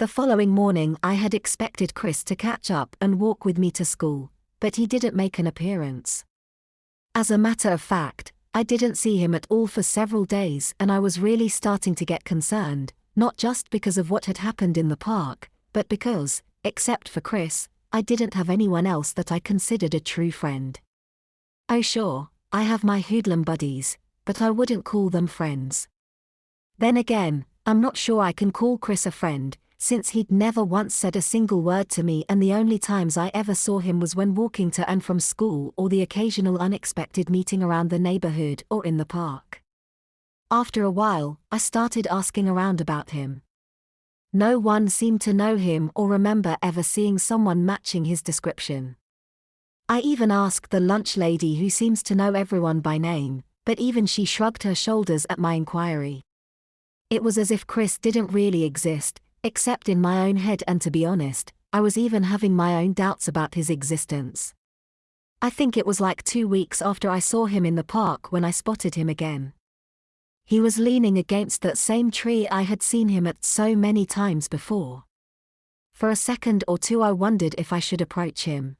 The following morning I had expected Chris to catch up and walk with me to school, but he didn't make an appearance. As a matter of fact, I didn't see him at all for several days and I was really starting to get concerned, not just because of what had happened in the park, but because, except for Chris, I didn't have anyone else that I considered a true friend. Oh sure, I have my hoodlum buddies, but I wouldn't call them friends. Then again, I'm not sure I can call Chris a friend, since he'd never once said a single word to me and the only times I ever saw him was when walking to and from school or the occasional unexpected meeting around the neighborhood or in the park. After a while, I started asking around about him. No one seemed to know him or remember ever seeing someone matching his description. I even asked the lunch lady who seems to know everyone by name, but even she shrugged her shoulders at my inquiry. It was as if Chris didn't really exist, except in my own head, and to be honest, I was even having my own doubts about his existence. I think it was like 2 weeks after I saw him in the park when I spotted him again. He was leaning against that same tree I had seen him at so many times before. For a second or two I wondered if I should approach him.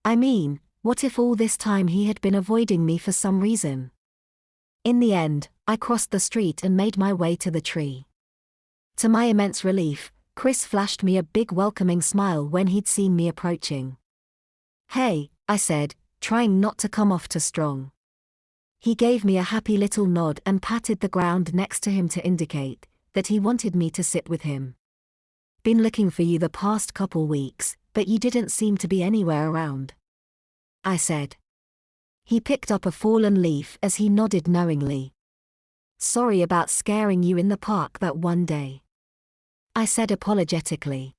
I mean, what if all this time he had been avoiding me for some reason? In the end, I crossed the street and made my way to the tree. To my immense relief, Chris flashed me a big welcoming smile when he'd seen me approaching. "Hey," I said, trying not to come off too strong. He gave me a happy little nod and patted the ground next to him to indicate that he wanted me to sit with him. "Been looking for you the past couple weeks, but you didn't seem to be anywhere around," I said. He picked up a fallen leaf as he nodded knowingly. "Sorry about scaring you in the park that one day," I said apologetically.